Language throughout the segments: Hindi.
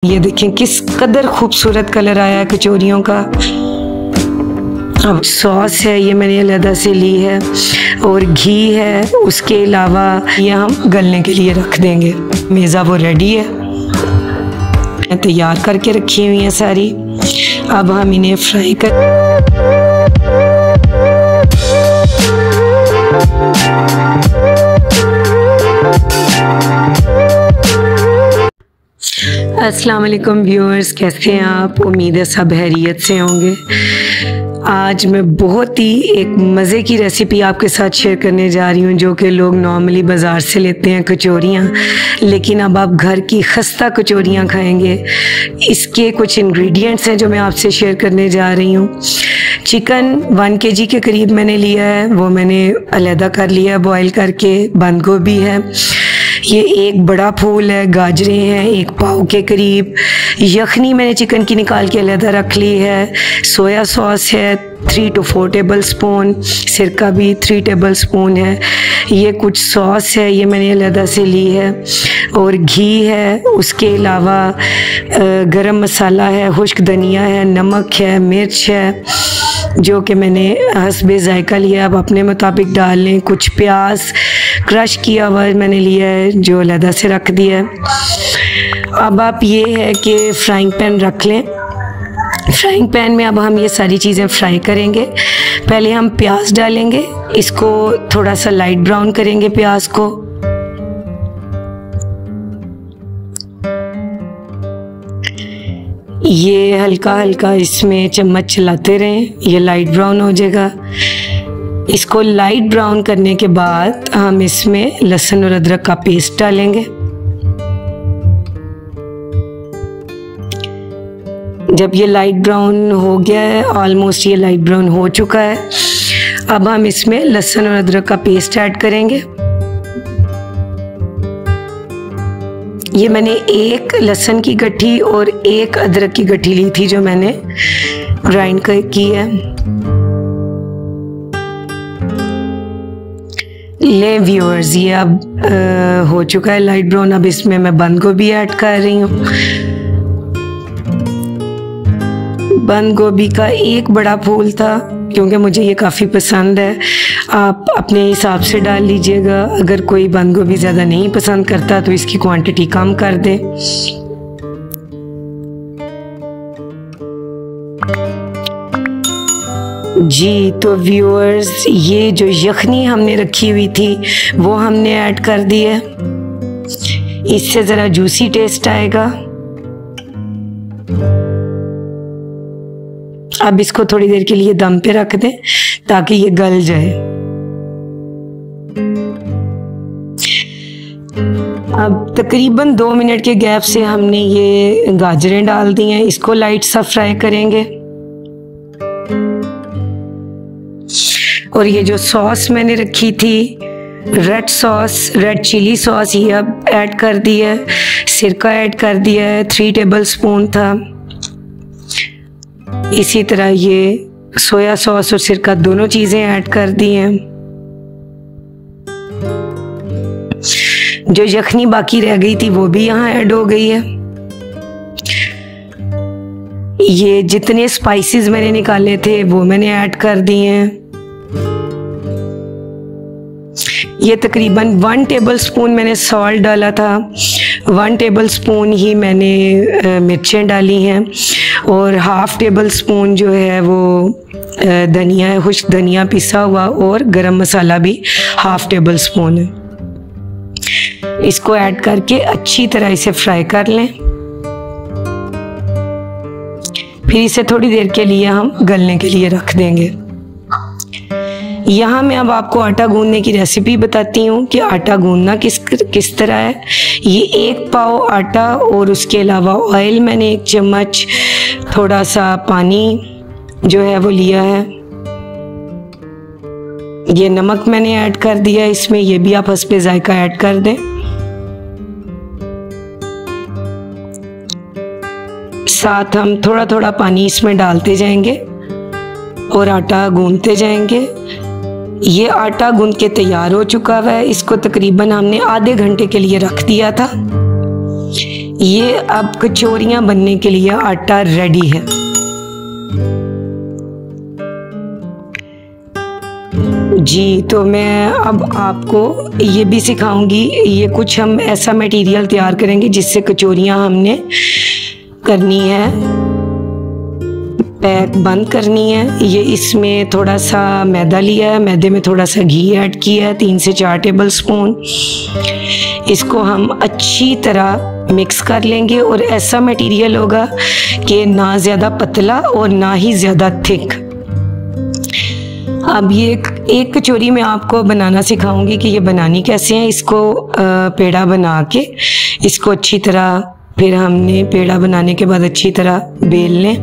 ये देखें किस कदर खूबसूरत कलर आया है कचौरियों का। अब सॉस है, ये मैंने अलग से ली है, और घी है। उसके अलावा ये हम गलने के लिए रख देंगे। मेज़ा वो रेडी है, तैयार करके रखी हुई है सारी। अब हम इन्हें फ्राई कर अस्सलाम वालेकुम व्यूअर्स, कैसे हैं आप? उम्मीद है सब खैरियत से होंगे। आज मैं बहुत ही एक मज़े की रेसिपी आपके साथ शेयर करने जा रही हूँ, जो कि लोग नॉर्मली बाज़ार से लेते हैं कचौरियाँ, लेकिन अब आप घर की खस्ता कचौरियाँ खाएंगे। इसके कुछ इंग्रेडिएंट्स हैं जो मैं आपसे शेयर करने जा रही हूँ। चिकन 1 kg के करीब मैंने लिया है, वो मैंने अलहदा कर लिया है बॉयल करके। बंद गोभी है, ये एक बड़ा फूल है, गाजरें हैं 1 पाव के करीब, यखनी मैंने चिकन की निकाल के अलहदा रख ली है, सोया सॉस है 3 to 4 टेबल स्पून, सिरका भी 3 टेबल स्पून है, ये कुछ सॉस है, ये मैंने अलहदा से ली है, और घी है। उसके अलावा गरम मसाला है, खुश्क धनिया है, नमक है, मिर्च है, जो कि मैंने हस्बे जायका लिया, अब अपने मुताबिक डाल लें। कुछ प्याज क्रश किया हुआ मैंने लिया है, जो अलहदा से रख दिया है। अब आप ये है कि फ्राइंग पैन रख लें। फ्राइंग पैन में अब हम ये सारी चीज़ें फ्राई करेंगे। पहले हम प्याज डालेंगे, इसको थोड़ा सा लाइट ब्राउन करेंगे प्याज को। ये हल्का हल्का इसमें चम्मच चलाते रहें, ये लाइट ब्राउन हो जाएगा। इसको लाइट ब्राउन करने के बाद हम इसमें लहसुन और अदरक का पेस्ट डालेंगे। जब ये लाइट ब्राउन हो गया है, ऑलमोस्ट ये लाइट ब्राउन हो चुका है, अब हम इसमें लहसुन और अदरक का पेस्ट ऐड करेंगे। ये मैंने 1 लहसुन की गट्ठी और 1 अदरक की गट्ठी ली थी, जो मैंने ग्राइंड की है। ले व्यूअर्स, ये अब हो चुका है लाइट ब्राउन। अब इसमें मैं बंद गोभी ऐड कर रही हूँ। बंद गोभी का 1 बड़ा फूल था, क्योंकि मुझे ये काफ़ी पसंद है। आप अपने हिसाब से डाल लीजिएगा, अगर कोई बंद गोभी ज़्यादा नहीं पसंद करता तो इसकी क्वांटिटी कम कर दे। जी तो व्यूअर्स, ये जो यखनी हमने रखी हुई थी वो हमने ऐड कर दी है। इससे ज़रा जूसी टेस्ट आएगा। अब इसको थोड़ी देर के लिए दम पे रख दें ताकि ये गल जाए। अब तकरीबन 2 मिनट के गैप से हमने ये गाजरें डाल दी हैं, इसको लाइट सा फ्राई करेंगे। और ये जो सॉस मैंने रखी थी, red sauce, red chili sauce, ये अब ऐड कर दी है। सिरका ऐड कर दिया है, 3 टेबल स्पून था। इसी तरह ये सोया सॉस और सिरका दोनों चीज़ें ऐड कर दी हैं। जो यखनी बाकी रह गई थी वो भी यहाँ ऐड हो गई है। ये जितने स्पाइसेस मैंने निकाले थे वो मैंने ऐड कर दिए हैं। ये तकरीबन 1 टेबल स्पून मैंने सॉल्ट डाला था, 1 टेबल स्पून ही मैंने मिर्चें डाली हैं, और 1/2 टेबल स्पून जो है वो धनिया है, खुश्क धनिया पिसा हुआ, और गरम मसाला भी 1/2 टेबल स्पून है। इसको ऐड करके अच्छी तरह इसे फ्राई कर लें। फिर इसे थोड़ी देर के लिए हम गलने के लिए रख देंगे। यहाँ मैं अब आपको आटा गूंदने की रेसिपी बताती हूँ कि आटा गूंदना किस तरह है। ये 1 पाव आटा, और उसके अलावा ऑयल मैंने 1 चम्मच, थोड़ा सा पानी जो है वो लिया है। ये नमक मैंने ऐड कर दिया इसमें, ये भी आप हस्बे जायका ऐड कर दें। साथ हम थोड़ा थोड़ा पानी इसमें डालते जाएंगे और आटा गूंदते जाएंगे। ये आटा गूंद के तैयार हो चुका है। इसको तकरीबन हमने आधे घंटे के लिए रख दिया था। ये अब कचौरियाँ बनने के लिए आटा रेडी है। जी, तो मैं अब आपको ये भी सिखाऊंगी। ये कुछ हम ऐसा मटेरियल तैयार करेंगे जिससे कचौरियाँ हमने करनी है, पैक बंद करनी है। ये इसमें थोड़ा सा मैदा लिया है, मैदे में थोड़ा सा घी ऐड किया है, 3 से 4 टेबल स्पून। इसको हम अच्छी तरह मिक्स कर लेंगे और ऐसा मटेरियल होगा कि ना ज़्यादा पतला और ना ही ज़्यादा थिक। अब ये एक कचौरी मैं आपको बनाना सिखाऊंगी कि ये बनानी कैसे है। इसको पेड़ा बना के इसको अच्छी तरह, फिर हमने पेड़ा बनाने के बाद अच्छी तरह बेल लें।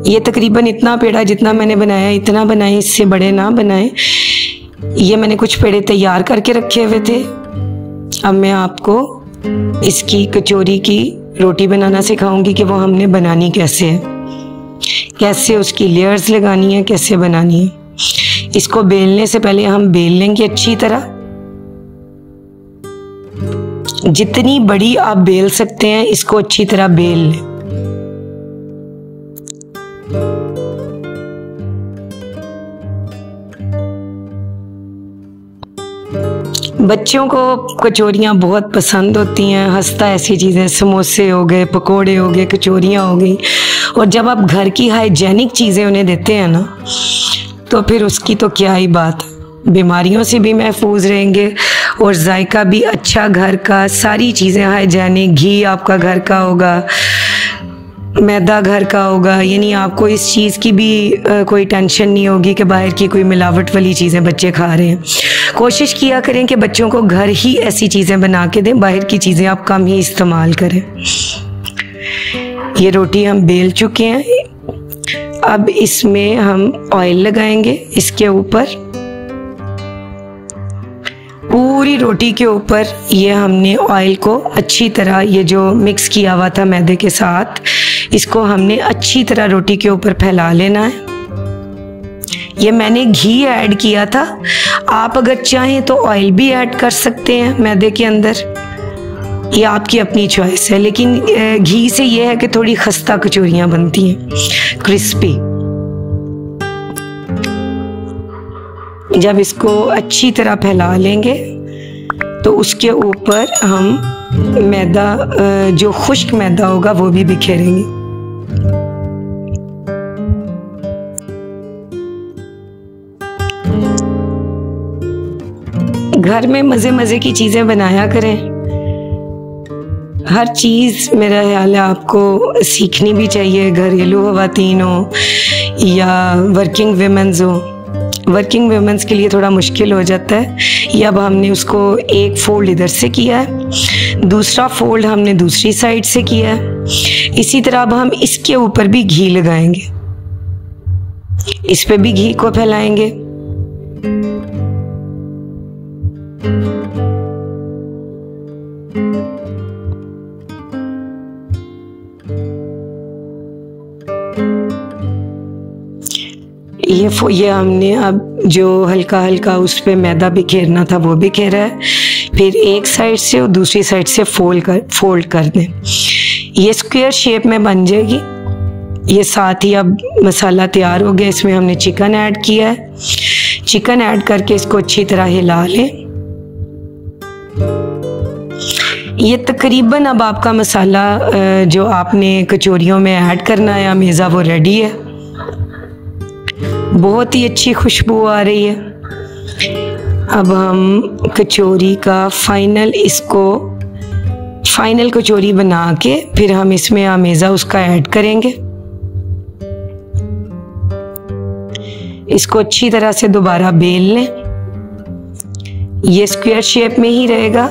ये तकरीबन इतना पेड़ा जितना मैंने बनाया इतना बनाएं, इससे बड़े ना बनाएं। ये मैंने कुछ पेड़े तैयार करके रखे हुए थे। अब मैं आपको इसकी कचौरी की रोटी बनाना सिखाऊंगी कि वो हमने बनानी कैसे है, कैसे उसकी लेयर्स लगानी है, कैसे बनानी है। इसको बेलने से पहले हम बेल लेंगे अच्छी तरह। जितनी बड़ी आप बेल सकते हैं इसको अच्छी तरह बेल लें। बच्चों को कचौरियाँ बहुत पसंद होती हैं, हंसता ऐसी चीज़ें, समोसे हो गए, पकोड़े हो गए, कचौरियाँ हो गई। और जब आप घर की हाइजेनिक चीज़ें उन्हें देते हैं ना, तो फिर उसकी तो क्या ही बात है। बीमारियों से भी महफूज रहेंगे और जायका भी अच्छा घर का, सारी चीज़ें हाइजेनिक, घी आपका घर का होगा, मैदा घर का होगा। यानी आपको इस चीज़ की भी कोई टेंशन नहीं होगी कि बाहर की कोई मिलावट वाली चीज़ें बच्चे खा रहे हैं। कोशिश किया करें कि बच्चों को घर ही ऐसी चीज़ें बना के दें, बाहर की चीज़ें आप कम ही इस्तेमाल करें। ये रोटी हम बेल चुके हैं। अब इसमें हम ऑयल लगाएंगे इसके ऊपर, पूरी रोटी के ऊपर ये हमने ऑयल को अच्छी तरह, ये जो मिक्स किया हुआ था मैदे के साथ, इसको हमने अच्छी तरह रोटी के ऊपर फैला लेना है। ये मैंने घी ऐड किया था, आप अगर चाहें तो ऑयल भी ऐड कर सकते हैं मैदे के अंदर, ये आपकी अपनी चॉइस है। लेकिन घी से ये है कि थोड़ी खस्ता कचौरियाँ बनती हैं, क्रिस्पी। जब इसको अच्छी तरह फैला लेंगे तो उसके ऊपर हम मैदा, जो खुश्क मैदा होगा वो भी बिखेरेंगे। घर में मज़े मज़े की चीज़ें बनाया करें। हर चीज़ मेरा ख्याल है आपको सीखनी भी चाहिए, घरेलू ख़वातीन हो या वर्किंग वुमेन्स हो। वर्किंग वुमेन्स के लिए थोड़ा मुश्किल हो जाता है। ये अब हमने उसको एक फोल्ड इधर से किया है, दूसरा फोल्ड हमने दूसरी साइड से किया है। इसी तरह अब हम इसके ऊपर भी घी लगाएंगे, इस पे भी घी को फैलाएंगे। ये हमने अब जो हल्का हल्का उस पे मैदा बिखेरना था वो बिखेरा है। फिर एक साइड से और दूसरी साइड से फोल्ड कर दें। ये स्क्वायर शेप में बन जाएगी। ये साथ ही अब मसाला तैयार हो गया। इसमें हमने चिकन ऐड किया है। चिकन ऐड करके इसको अच्छी तरह हिला लें। ये तकरीबन अब आपका मसाला जो आपने कचौरियों में ऐड करना है अमेज़ा, वो रेडी है। बहुत ही अच्छी खुशबू आ रही है। अब हम कचौरी का फाइनल कचौरी बना के फिर हम इसमें अमेज़ा उसका ऐड करेंगे। इसको अच्छी तरह से दोबारा बेल लें। ये स्क्वायर शेप में ही रहेगा।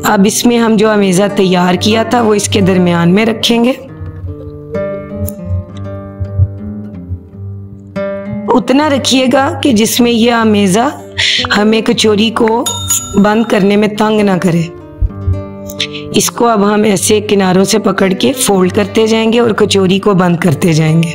अब इसमें हम जो अमेज़ा तैयार किया था वो इसके दरमियान में रखेंगे। उतना रखिएगा कि जिसमें यह अमेज़ा हमें कचौरी को बंद करने में तंग ना करे। इसको अब हम ऐसे किनारों से पकड़ के फोल्ड करते जाएंगे और कचौरी को बंद करते जाएंगे।